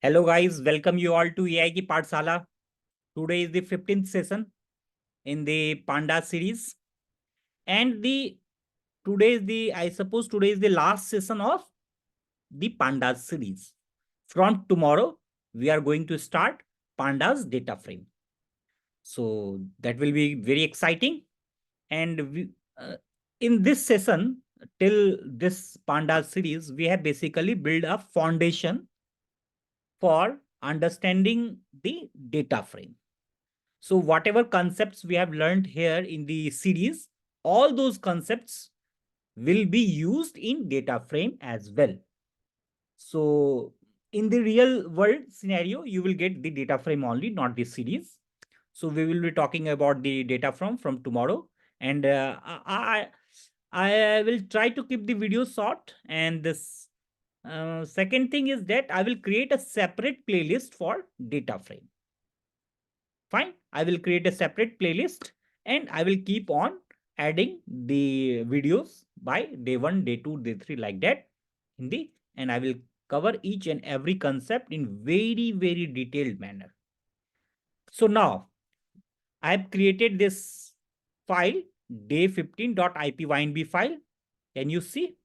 Hello guys, welcome you all to AI Ki Pathshala. Today is the 15th session in the Pandas series. And I suppose today is the last session of the Pandas series. From tomorrow, we are going to start Pandas data frame. So that will be very exciting. And in this session, till this Pandas series, we have basically built a foundation for understanding the data frame. So whatever concepts we have learned here in the series, all those concepts will be used in data frame as well. So in the real world scenario, you will get the data frame only, not the series. So we will be talking about the data from tomorrow. And I will try to keep the video short. And this second thing is that I will create a separate playlist for data frame. Fine. I will create a separate playlist and I will keep on adding the videos by day 1, day 2, day 3 like that and I will cover each and every concept in very, very detailed manner. So now I have created this file day15.ipynb file. Can you see?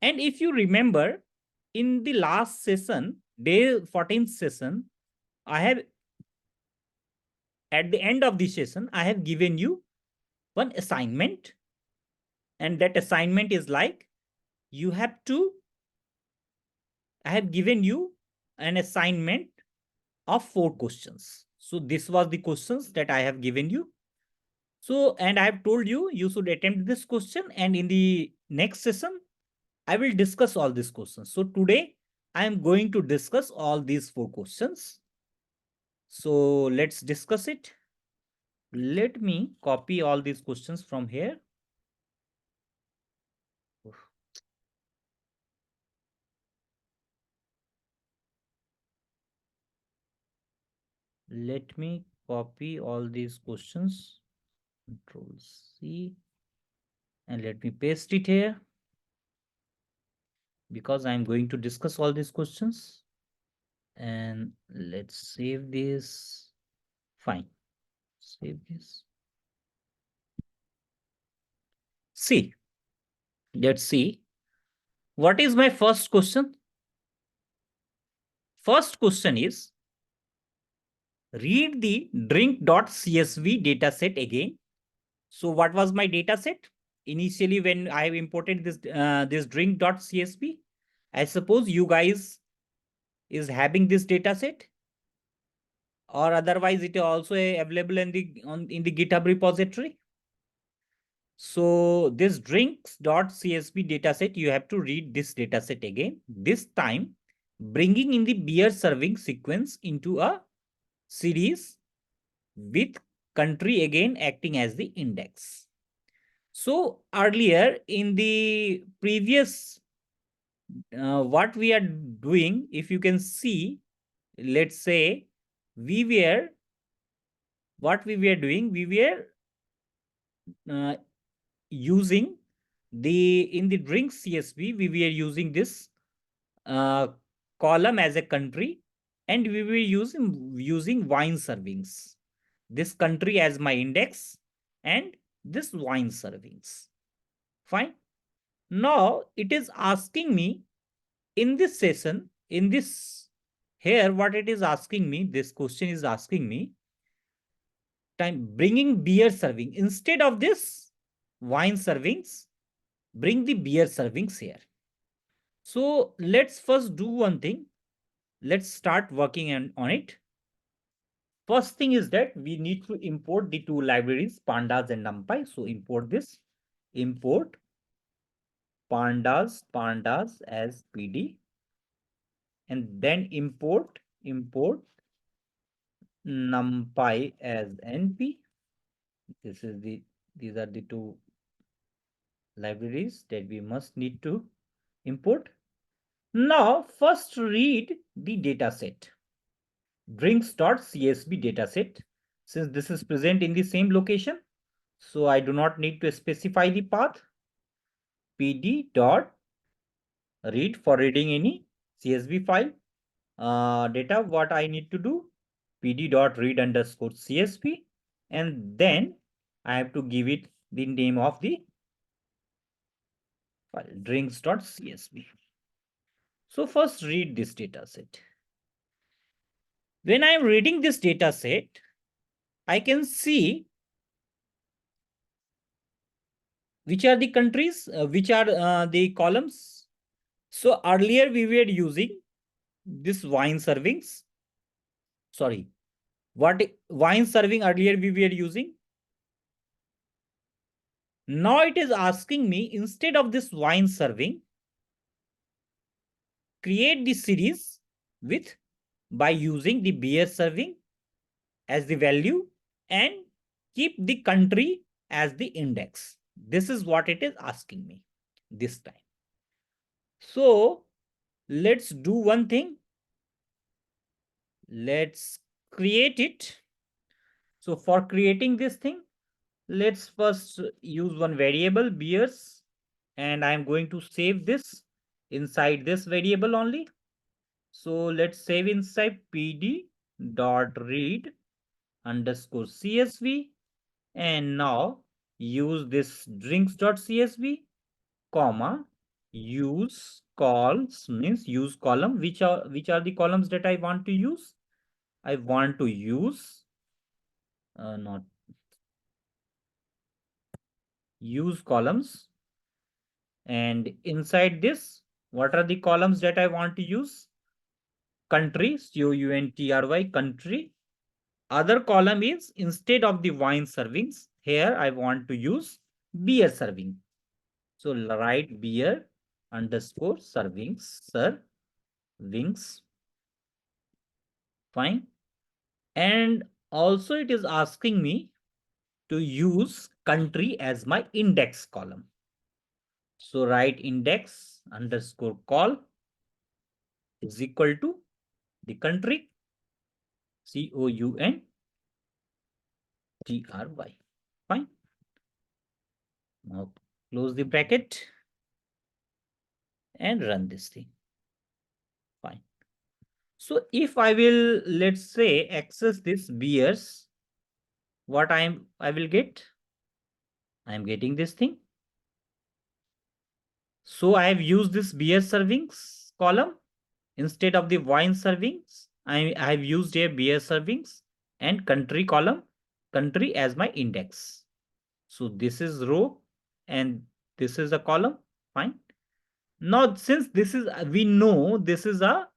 And if you remember in the last session, day 14th session, I have at the end of the session, I have given you one assignment. And that assignment is like, I have given you an assignment of 4 questions. So this was the questions that I have given you. So, and I have told you, you should attempt this question. And in the next session, I will discuss all these questions. So today, I am going to discuss all these 4 questions. So let's discuss it. Let me copy all these questions from here. Let me copy all these questions. Control C. And let me paste it here. Because I'm going to discuss all these questions. And let's save this. Fine. Save this. See. Let's see. What is my first question? First question is, read the drink.csv dataset again. So what was my dataset? Initially, when I imported this drink.csv, I suppose you guys is having this dataset, or otherwise it is also available in the GitHub repository. So this drinks.csv dataset, you have to read this dataset again. This time, bringing in the beer serving sequence into a series with country again acting as the index. So earlier in the previous, what we are doing, if you can see, let's say we were using in the drink CSV, we were using this column as a country, and we were using wine servings. This country as my index and this wine servings. Fine. Now it is asking me in this session, here, what it is asking me, this question is asking me, bringing beer serving. Instead of this wine servings, bring the beer servings here. So let's first do one thing. Let's start working on it. First thing is that we need to import the 2 libraries, Pandas and NumPy. So import this, import pandas as PD, and then import numpy as NP. These are the 2 libraries that we must need to import. Now first read the dataset, drinks.csv dataset. Since this is present in the same location, so I do not need to specify the path. PD dot read for reading any CSV file. data, what I need to do? pd.read_csv, and then I have to give it the name of the file, drinks.csv. So first read this data set. When I am reading this data set, I can see which are the countries, which are the columns. So earlier we were using this wine servings. Sorry, what wine serving earlier we were using? Now it is asking me, instead of this wine serving, create the series with by using the beer serving as the value and keep the country as the index. This is what it is asking me this time. So let's do one thing. Let's create it. So for creating this thing, let's first use one variable beers, and I'm going to save this inside this variable only. So let's save inside pd.read_csv, and now use this drinks.csv, comma, use calls, means use column. Which are the columns that I want to use? I want to use not use columns, and inside this, what are the columns that I want to use? Country, country. Country. Other column is, instead of the wine servings, here I want to use beer serving. So write beer_servings. Fine. And also it is asking me to use country as my index column. So write index_call is equal to the country, country. Fine. Now close the bracket and run this thing. Fine. So if I will, let's say, access this beers, what I will get? I am getting this thing. So I have used this beer servings column instead of the wine servings. I have used a beer servings and country column, country as my index. So this is row and this is a column. Fine. Now, since this is, we know this is a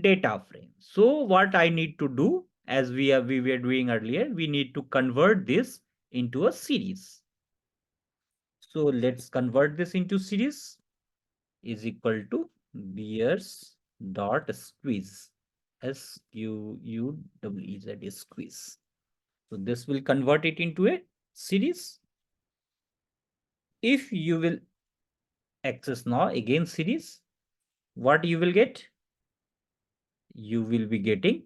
data frame. So what I need to do, as we were doing earlier, we need to convert this into a series. So let's convert this into series, is equal to beers dot squeeze, squeeze, squeeze. So this will convert it into a series. If you will access now again series, what you will get? You will be getting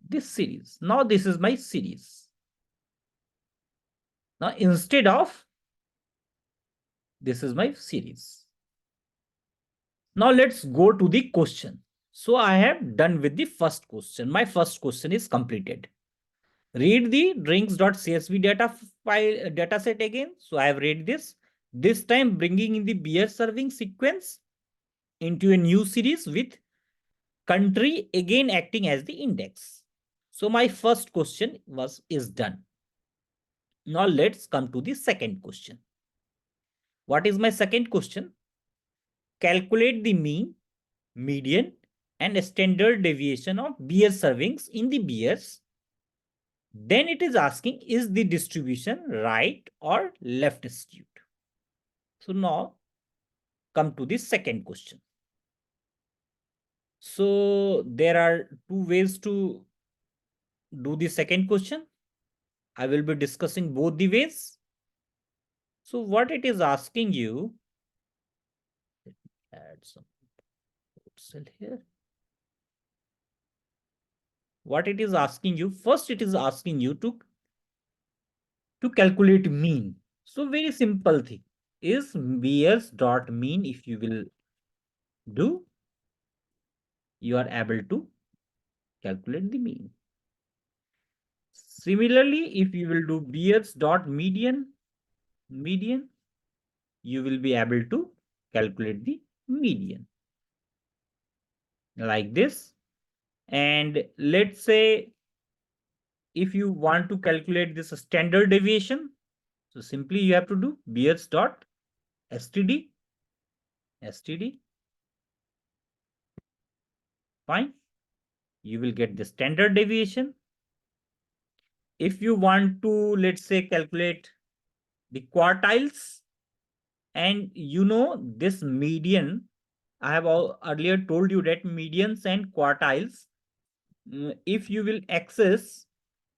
this series. Now this is my series. Now instead of, this is my series. Now let's go to the question. So I have done with the first question. My first question is completed. Read the drinks.csv data set again. So I have read this. This time bringing in the beer serving sequence into a new series with country again acting as the index. So my first question is done. Now let's come to the second question. What is my second question? Calculate the mean, median, and standard deviation of beer servings in the beers. Then it is asking, is the distribution right or left skewed? So now come to the second question. So there are two ways to do the second question. I will be discussing both the ways. So what it is asking you, let me add some cell here. What it is asking you, first it is asking you to calculate mean. So very simple thing is beers dot mean. If you will do, you are able to calculate the mean. Similarly, if you will do Beers dot median, you will be able to calculate the median like this. And let's say if you want to calculate this standard deviation, so simply you have to do Beers dot std. Fine. You will get the standard deviation. If you want to, let's say, calculate the quartiles, and you know this median, I have earlier told you that medians and quartiles, if you will access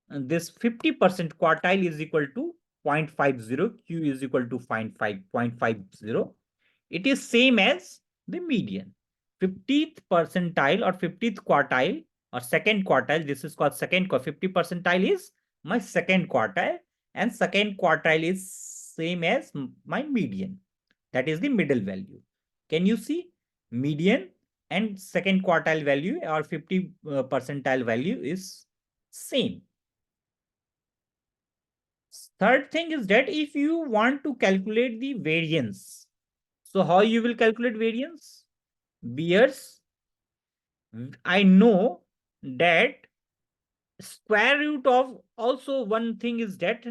this 50% quartile is equal to 0.50, q is equal to 0.50. It is same as the median. 50th percentile or 50th quartile or second quartile, this is called second quartile. 50 percentile is my second quartile, and second quartile is same as my median. That is the middle value. Can you see? Median and second quartile value or 50 percentile value is same. Third thing is that if you want to calculate the variance, so how you will calculate variance? Beers, I know that square root of, also one thing is that,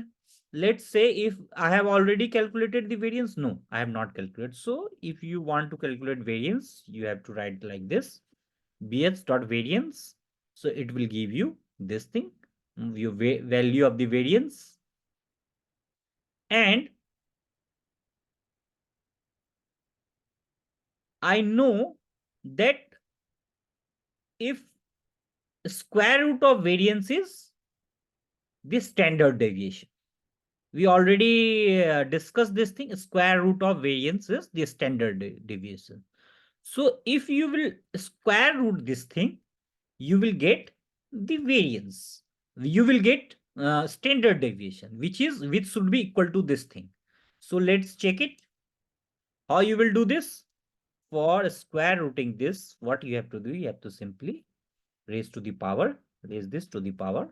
let's say if I have already calculated the variance, no, I have not calculated. So if you want to calculate variance, you have to write like this, Beers dot variance. So it will give you this thing, your value of the variance. And I know that if square root of variance is the standard deviation. We already discussed this thing. Square root of variance is the standard deviation. So if you will square root this thing, you will get the variance. You will get standard deviation, which should be equal to this thing. So let's check it. How you will do this? For square rooting this, what you have to do, you have to simply raise this to the power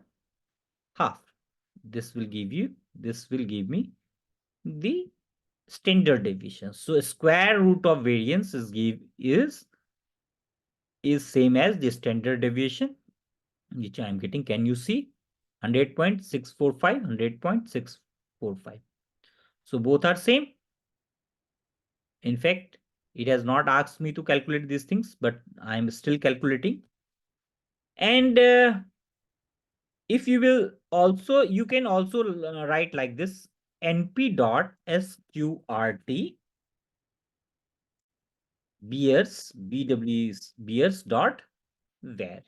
half. This will give me the standard deviation. So square root of variance is same as the standard deviation, which I am getting. Can you see? 100.645, 100.645. So both are same. In fact, it has not asked me to calculate these things, but I am still calculating. And if you will also, you can also write like this, np dot sqrt Beers dot var.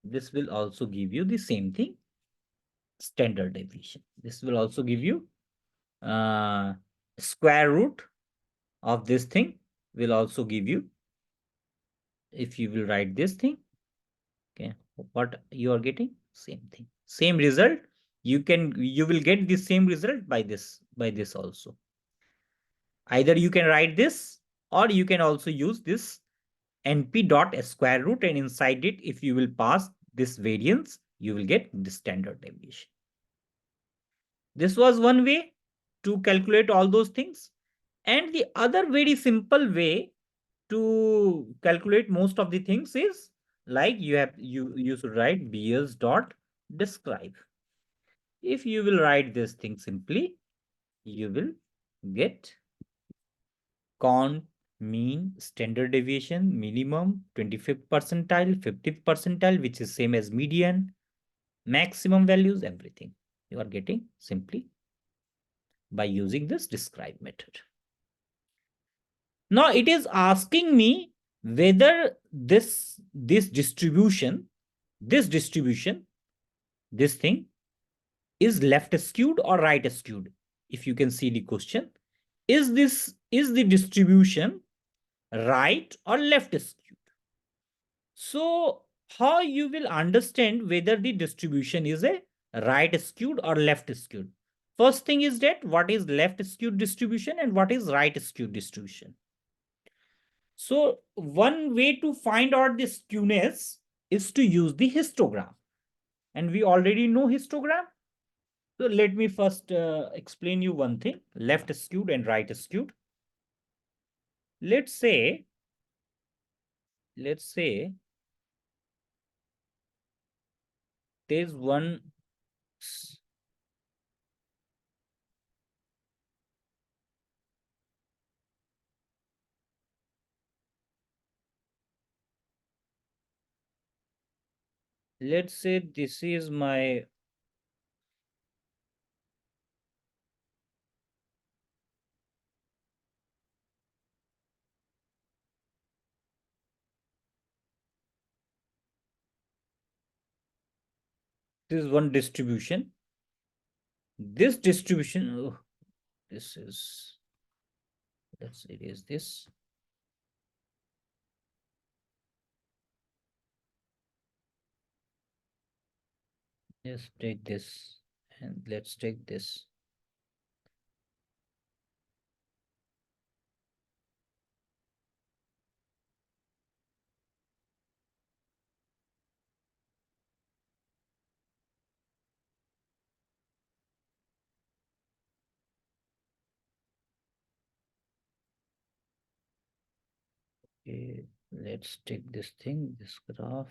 This will also give you the same thing, standard deviation. This will also give you square root of this thing will also give you, if you will write this thing, okay, what you are getting, same thing, same result. You will get the same result by this also. Either you can write this, or you can also use this np dot square root, and inside it, if you will pass this variance, you will get the standard deviation. This was one way to calculate all those things. And the other very simple way to calculate most of the things is like you should write Beers dot describe. If you will write this thing simply, you will get count, mean, standard deviation, minimum, 25th percentile, 50th percentile, which is same as median, maximum values, everything you are getting simply by using this describe method. Now it is asking me whether this distribution, this thing is left skewed or right skewed. If you can see the question, is the distribution right or left skewed? So how you will understand whether the distribution is a right skewed or left skewed? First thing is that what is left skewed distribution and what is right skewed distribution. So one way to find out the skewness is to use the histogram. And we already know histogram. So let me first explain you one thing, left skewed and right skewed. Let's say there's one let's say this is my this is one distribution. This distribution, oh, this is, let's erase this. Let's take this and let's take this. Okay, let's take this thing, this graph.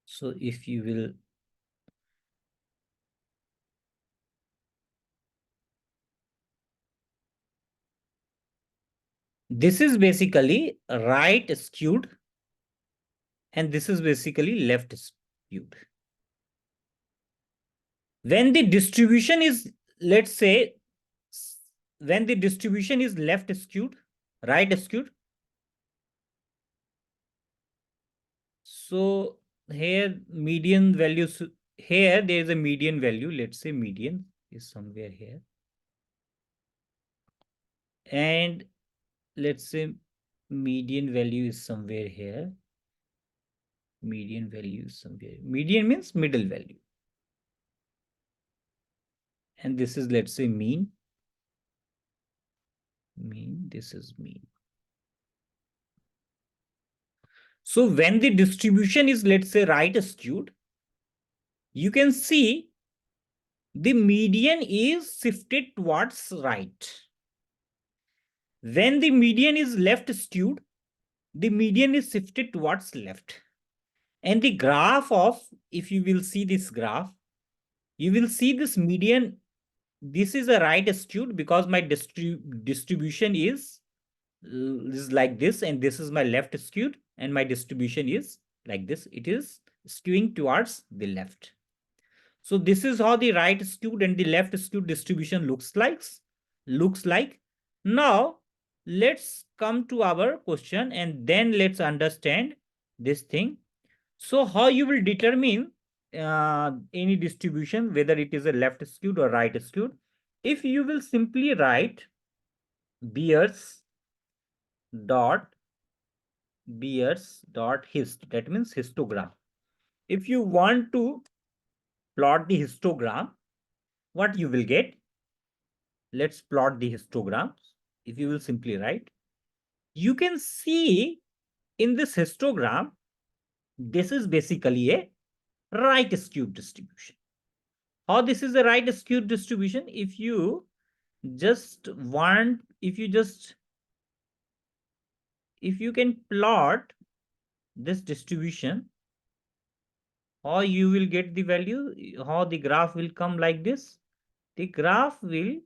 So if you will, this is basically right skewed and this is basically left skewed. When the distribution is, let's say, when the distribution is left skewed, right skewed. So here median values, here there is a median value. Let's say median is somewhere here. And let's say median value is somewhere here. Median value is somewhere. Median means middle value. And this is, let's say, mean. Mean, this is mean. So when the distribution is, let's say, right skewed, you can see the median is shifted towards right. When the median is left skewed, the median is shifted towards left. And the graph of, if you will see this graph, you will see this median. This is a right skewed because my distribution is like this, and this is my left skewed, and my distribution is like this. It is skewing towards the left. So this is how the right skewed and the left skewed distribution looks like. Now let's come to our question and then let's understand this thing. So how you will determine any distribution, whether it is a left skewed or right skewed? If you will simply write Beers dot hist, that means histogram. If you want to plot the histogram, what you will get? Let's plot the histogram. If you will simply write, you can see in this histogram, this is basically a right skewed distribution. How this is a right skewed distribution? If you just want, if you can plot this distribution, how you will get the value, how the graph will come like this? The graph will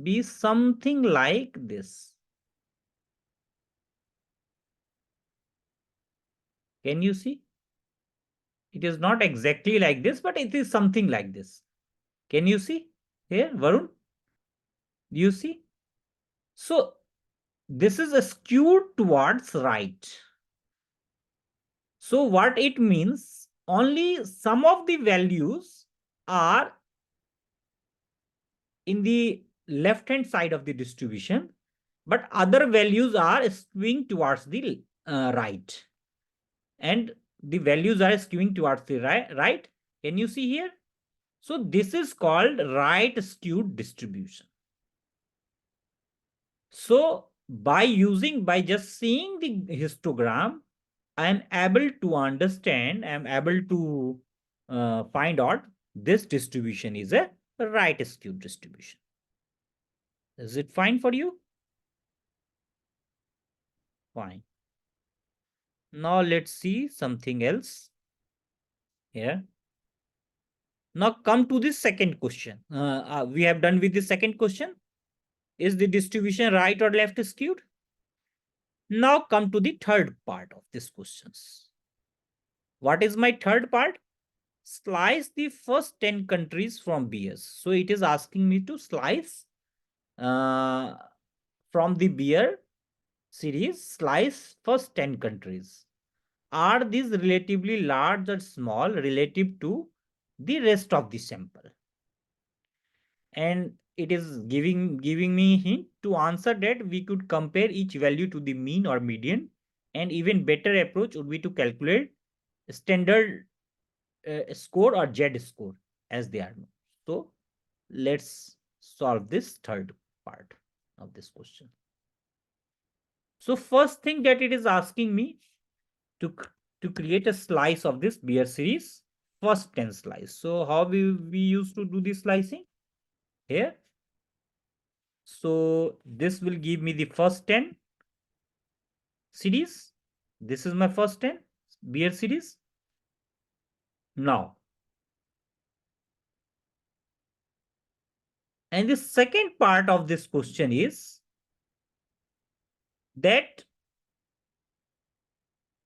be something like this. Can you see? It is not exactly like this, but it is something like this. Can you see here, Varun? Do you see? So this is skewed towards right. So what it means, only some of the values are in the left hand side of the distribution, but other values are skewing towards the right. And the values are skewing towards the right. Can you see here? So this is called right skewed distribution. So by just seeing the histogram, I am able to understand, I am able to find out this distribution is a right skewed distribution. Is it fine for you? Fine. Now let's see something else here. Now come to the second question. We have done with the second question. Is the distribution right or left skewed? Now come to the third part of this questions. What is my third part? Slice the first 10 countries from beers. So it is asking me to slice uh, from the beer series, slice first 10 countries. Are these relatively large or small relative to the rest of the sample? And it is giving me hint to answer that we could compare each value to the mean or median, and even better approach would be to calculate standard score or Z score as they are known. So let's solve this third part of this question. So first thing that it is asking me to create a slice of this beer series, first 10 slice. So how we used to do this slicing here? So this will give me the first 10 series. This is my first 10 beer series. Now, and the second part of this question is that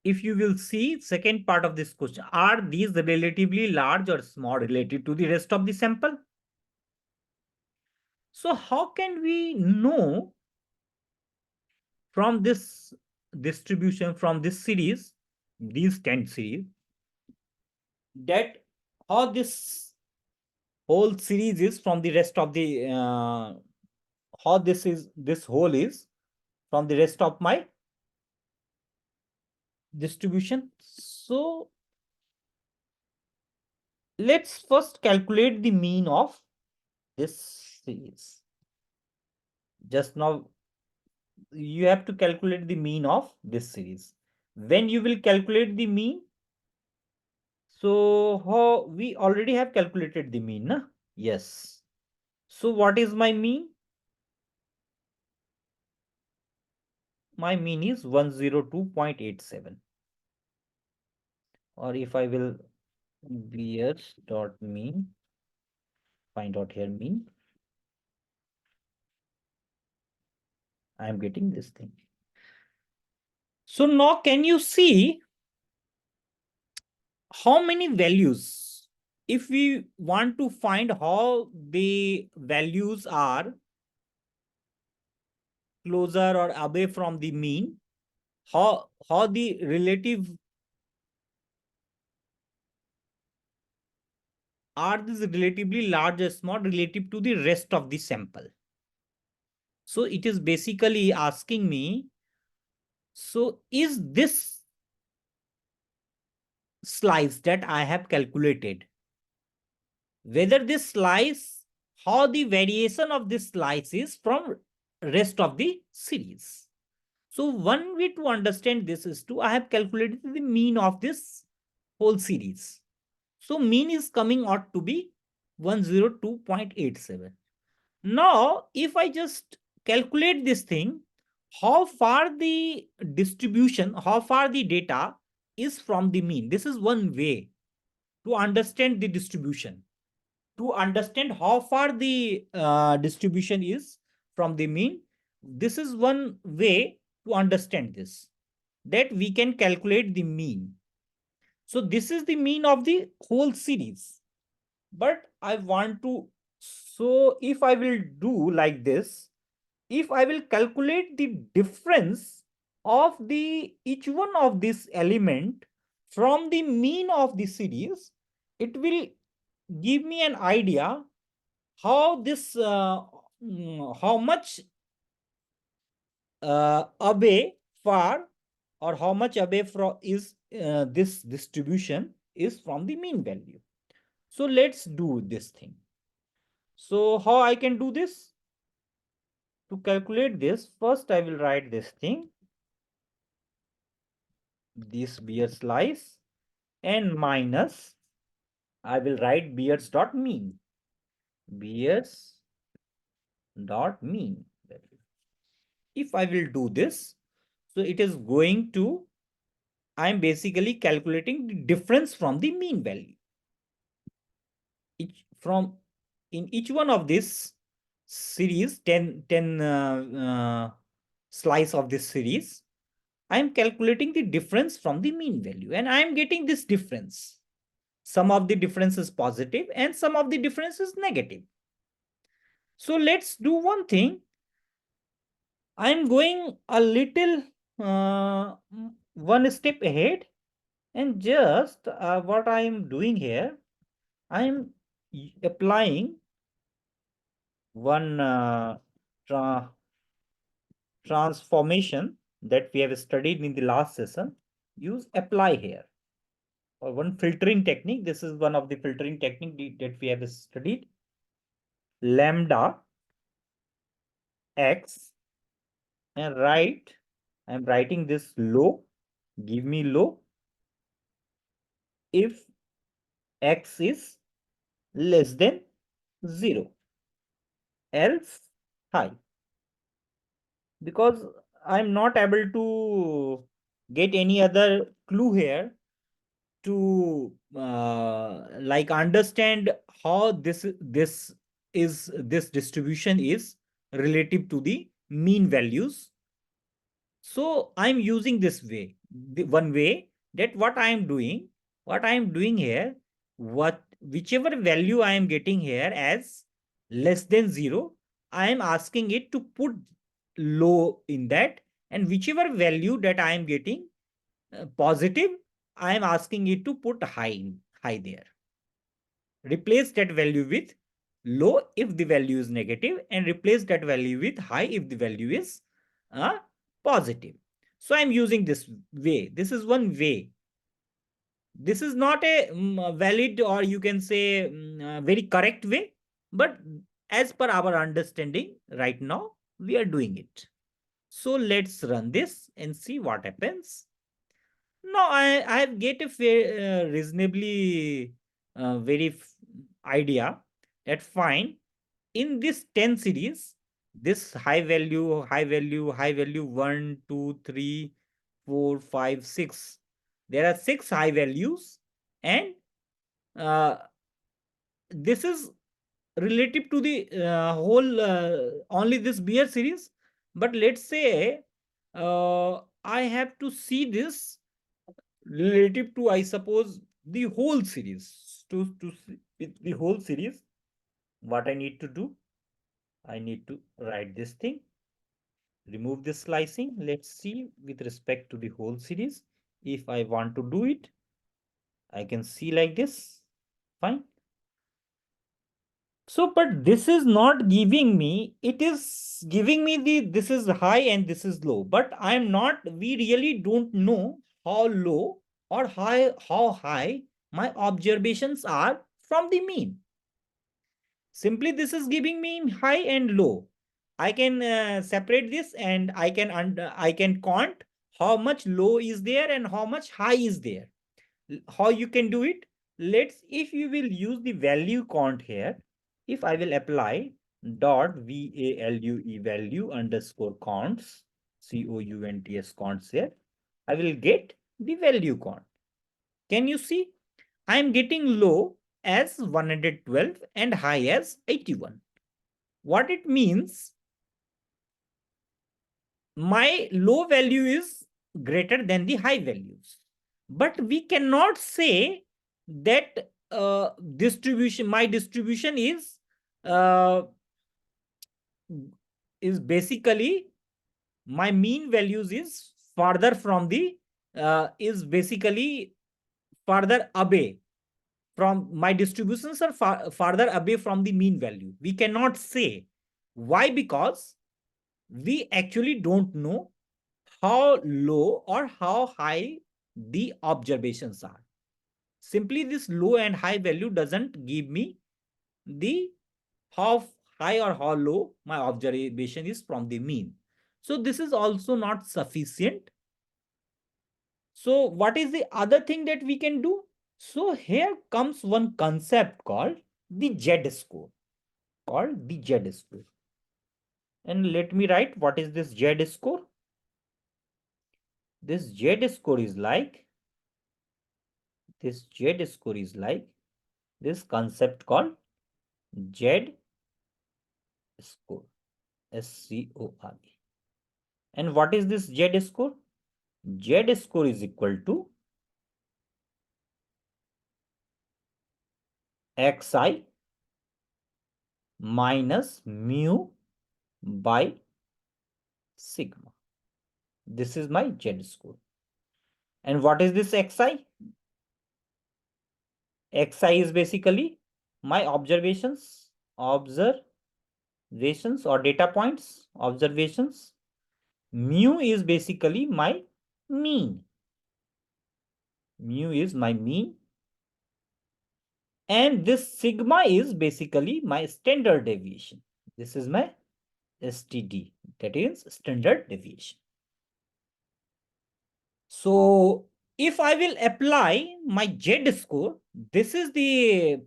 if you will see second part of this question, are these relatively large or small related to the rest of the sample? So how can we know from this distribution, from this series, these 10 series, that how this whole series is from the rest of the how this whole is from the rest of my distribution? So let's first calculate the mean of this series. Just now you have to calculate the mean of this series. When you will calculate the mean, so how we already have calculated the mean, na? Yes. So what is my mean? My mean is 102.87. Or if I will beers dot mean, find out here mean, I am getting this thing. So now can you see how many values? If we want to find how the values are closer or away from the mean, how the relative, are these relatively large or small relative to the rest of the sample? So it is basically asking me, so is this slice that I have calculated, whether this slice, how the variation of this slice is from rest of the series? So one way to understand this is to, I have calculated the mean of this whole series. So mean is coming out to be 102.87. Now, if I just calculate this thing, how far the distribution, how far the data is from the mean. This is one way to understand the distribution. To understand how far the distribution is from the mean, this is one way to understand this, that we can calculate the mean. So this is the mean of the whole series. But I want to, so if I will do like this, if I will calculate the difference of the each one of this element from the mean of the series, it will give me an idea how this how much away far, or how much away from is this distribution is from the mean value. So let's do this thing. So how I can do this? to calculate this, first I will write this thing, this beer slice, and minus, I will write beers dot mean. Beers dot mean. If I will do this, so it is going to, I'm basically calculating the difference from the mean value. In each one of this series, 10 slice of this series, I am calculating the difference from the mean value, and I am getting this difference. Some of the difference is positive and some of the difference is negative. So let's do one thing. I am going a little one step ahead, and just what I am doing here, I am applying one transformation that we have studied in the last session. Use apply here, or one filtering technique. This is one of the filtering technique that we have studied. Lambda x, and write, I'm writing this low, give me low if x is less than 0, else high. Because I'm not able to get any other clue here to like understand how this distribution is relative to the mean values. So I'm using this way, the one way, that what I am doing here, whichever value I am getting here as less than 0, I am asking it to put low in that, and whichever value that I am getting positive, I am asking it to put high there. Replace that value with low if the value is negative, and replace that value with high if the value is positive. So I'm using this way. This is one way. This is not a valid, or you can say very correct way, but as per our understanding right now, we are doing it. So let's run this and see what happens. No, I get a fair, reasonably very idea that fine. In this 10 series, this high value, high value, high value, 1, 2, 3, 4, 5, 6. There are 6 high values, and uh, this is relative to the whole only this beer series. But let's say I have to see this relative to, I suppose, the whole series. To see the whole series, what I need to do, I need to write this thing, remove this slicing. Let's see with respect to the whole series. If I want to do it, I can see like this. Fine. So, but this is not giving me, it is giving me this is high and this is low. But I'm not, we really don't know how low or how high my observations are from the mean. Simply this is giving me high and low. I can separate this, and I can count how much low is there and how much high is there. How you can do it? Let's, if you will use the value count here, if I will apply dot value value underscore counts, counts counts here, I will get the value count. Can you see? I am getting low as 112 and high as 81. What it means, my low value is greater than the high values. But we cannot say that my distribution uh, is basically, my mean values is farther from the is basically farther away from, my distributions are farther away from the mean value. We cannot say. Why? Because we actually don't know how low or how high the observations are. Simply this low and high value doesn't give me the how high or how low my observation is from the mean. So this is also not sufficient. So what is the other thing that we can do? So here comes one concept called the Z score, And let me write what is this Z score. This Z score is like this concept called Z score, SCORE. And what is this Z score? Z score is equal to xi minus mu by sigma. This is my Z score. And what is this xi? Xi is basically my observations or data points, observations. Mu is basically my mean. And this sigma is basically my standard deviation. This is my STD, that is standard deviation. So if I will apply my Z score, this is the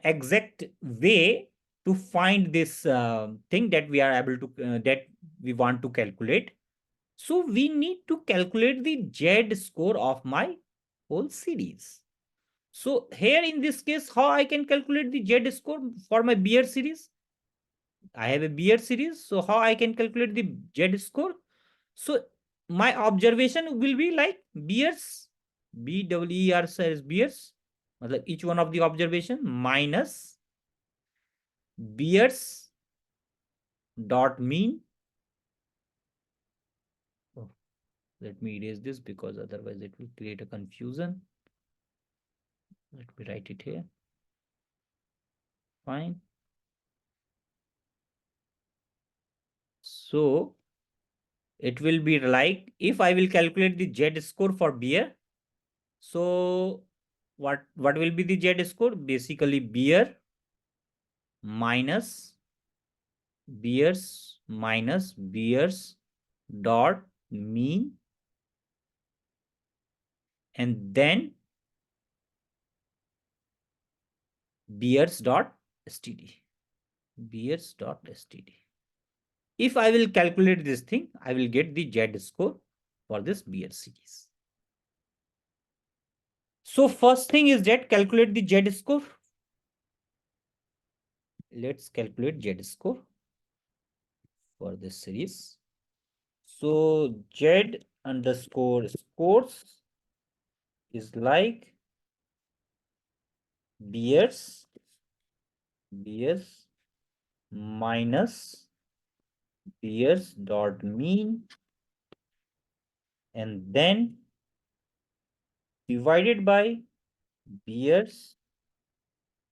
exact way to find this thing that we are able to, that we want to calculate. So we need to calculate the Z score of my whole series. So here in this case, how I can calculate the Z score for my Beer series? I have a Beer series. So how I can calculate the Z score? So my observation will be like Beers, BWER is Beers, each one of the observation minus Beers dot mean. Oh, let me erase this because otherwise it will create a confusion. Let me write it here. Fine. So it will be like, if I will calculate the Z score for beer, so what will be the Z score? Basically beer minus beers dot mean, and then beers dot std. If I will calculate this thing, I will get the Z score for this beer series. So first thing is that calculate the Z score. Let's calculate Z score for this series. So Z underscore scores is like beers minus beers dot mean, and then divided by beers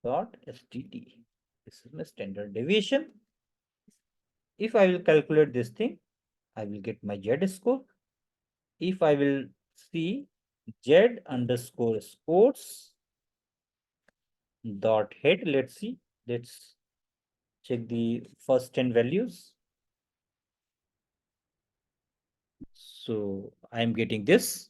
dot std. This is my standard deviation. If I will calculate this thing, I will get my Z score. If I will see Z underscore scores dot head, let's see, let's check the first 10 values. So I'm getting this.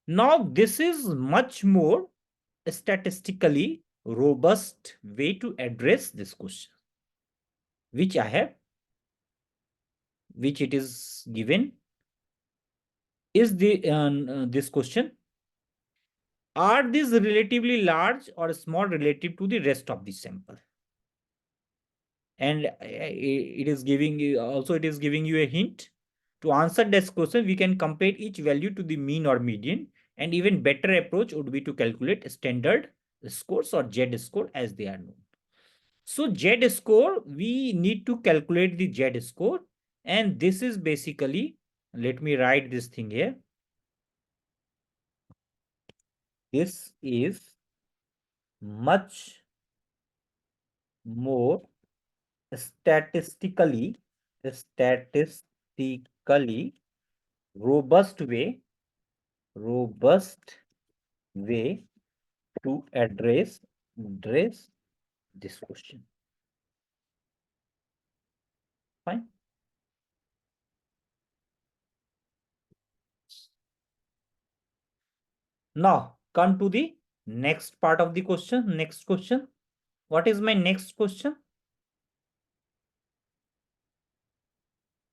Now this is much more statistically robust way to address this question, which it is given is this question: are these relatively large or small relative to the rest of the sample? And it is giving you a hint. To answer this question, we can compare each value to the mean or median, and even better approach would be to calculate standard scores or Z score as they are known. So Z score, we need to calculate the Z score, and this is basically, let me write this thing here. This is much more statistically robust way to address this question. Fine. Now come to the next part of the question. Next question. What is my next question?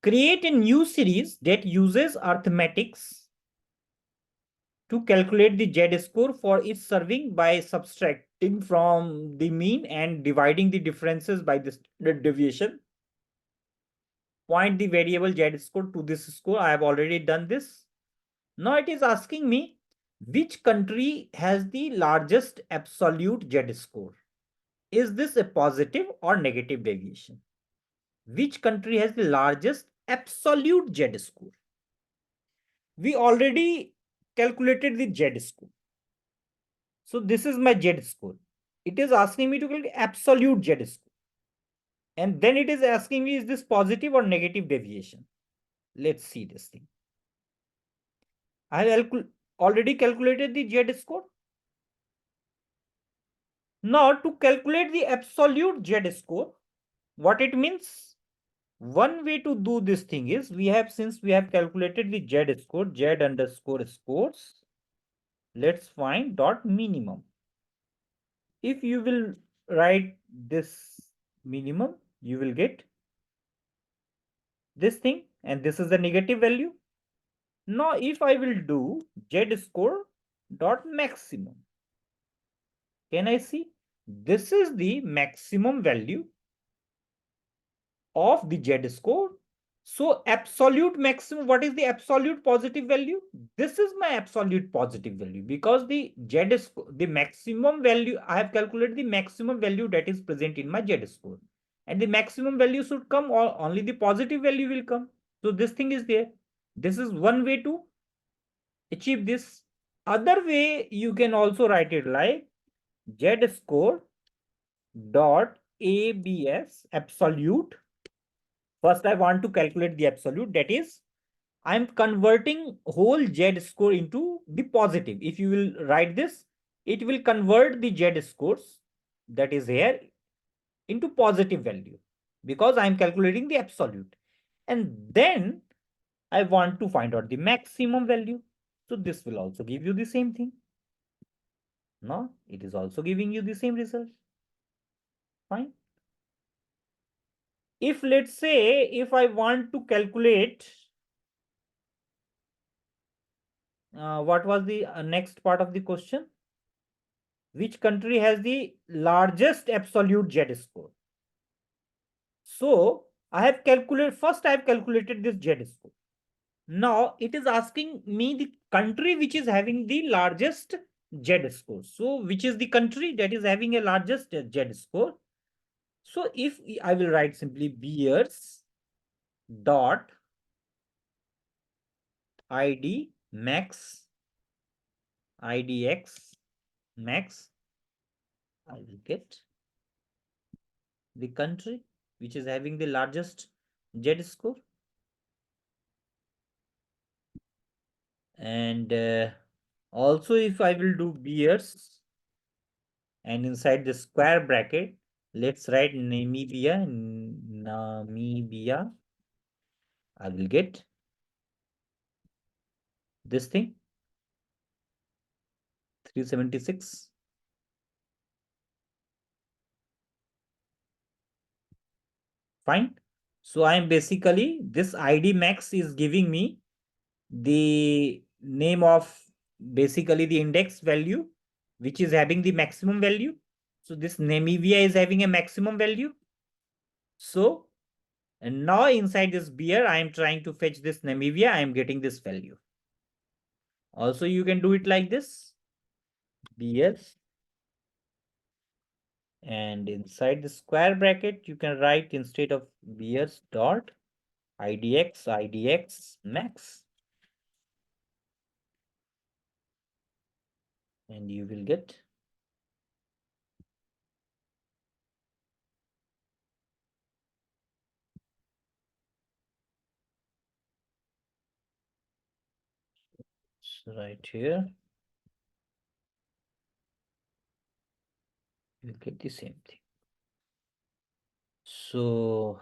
Create a new series that uses arithmetics to calculate the z-score for each serving by subtracting from the mean and dividing the differences by the standard deviation. Point the variable z-score to this score. I have already done this. Now it is asking me which country has the largest absolute z-score. Is this a positive or negative deviation? Which country has the largest absolute z-score? We already calculated the z-score. So this is my z-score. It is asking me to calculate absolute z-score. And then it is asking me, is this positive or negative deviation? Let's see this thing. I have already calculated the z-score. Now to calculate the absolute z-score, what it means? One way to do this thing is since we have calculated the z-score, z_scores, let's find dot minimum. If you will write this minimum, you will get this thing, and this is the negative value. Now if I will do z-score dot maximum, can I see? This is the maximum value of the z-score. So absolute maximum, what is the absolute positive value? This is my absolute positive value because the z-score, the maximum value, I have calculated the maximum value that is present in my z-score. And the maximum value should come, or only the positive value will come. So this thing is there. This is one way to achieve this. Other way, you can also write it like z-score dot abs absolute. First, I want to calculate the absolute. That is, I'm converting whole z-score into the positive. If you will write this, it will convert the z-scores that is here into positive value because I'm calculating the absolute. And then I want to find out the maximum value. So this will also give you the same thing. No, it is also giving you the same result. Fine. If let's say, if I want to calculate, what was the next part of the question? Which country has the largest absolute z-score? So I have calculated, first I have calculated this z-score. Now it is asking me the country which is having the largest z-score. So which is the country that is having a largest z-score? So if I will write simply beers dot id max idx max, I will get the country which is having the largest z-score. And also if I will do beers and inside the square bracket, let's write Namibia, I will get this thing 376. Fine. So I am basically, this ID max is giving me the name of basically the index value which is having the maximum value. So this Namibia is having a maximum value. So and now inside this beer, I am trying to fetch this Namibia. I am getting this value. Also, you can do it like this. Beer. And inside the square bracket, you can write instead of beers dot idx max. And you will get right here. we'll get the same thing. So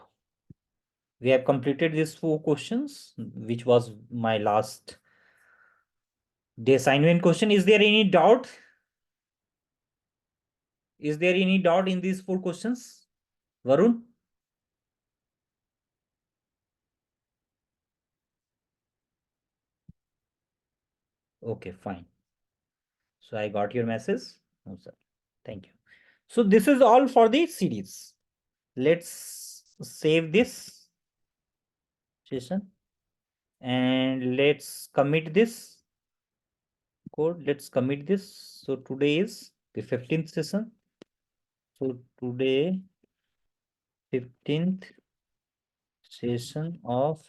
we have completed these 4 questions, which was my last day assignment question. Is there any doubt? Is there any doubt in these 4 questions? Varun? Okay, fine. So I got your message. No, sir. Thank you. So this is all for the series. Let's save this session and let's commit this code. Let's commit this. So today is the 15th session. So today, 15th session of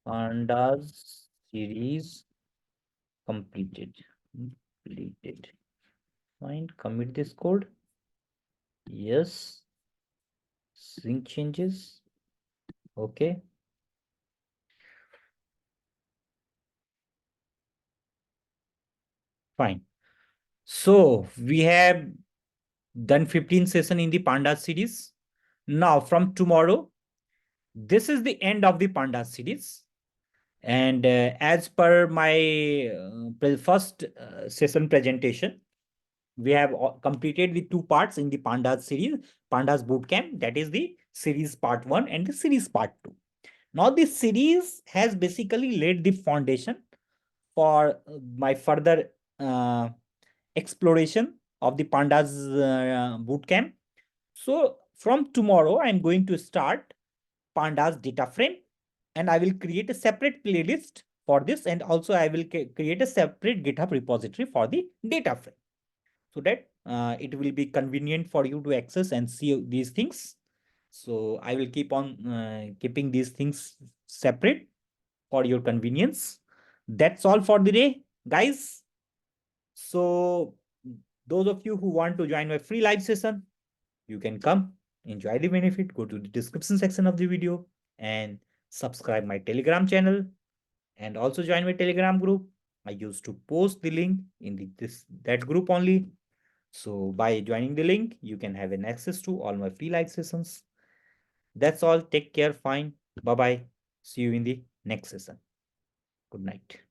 Pandas series completed. Completed. Fine. Commit this code. Yes. Sync changes. Okay. Fine. So we have done 15 session in the Pandas series. Now from tomorrow, this is the end of the Pandas series. And as per my first session presentation, we have completed the 2 parts in the Pandas series, Pandas Bootcamp, that is the series part 1 and the series part 2. Now this series has basically laid the foundation for my further exploration of the Pandas Bootcamp. So from tomorrow, I'm going to start Pandas data frame, and I will create a separate playlist for this, and also I will create a separate GitHub repository for the data frame, so that it will be convenient for you to access and see these things. So I will keep on keeping these things separate for your convenience. That's all for the day, guys. So those of you who want to join my free live session, you can come, enjoy the benefit, go to the description section of the video and subscribe my Telegram channel and also join my Telegram group. I used to post the link in that group only. So by joining the link, you can have an access to all my free live sessions. That's all. Take care. Fine. Bye-bye. See you in the next session. Good night.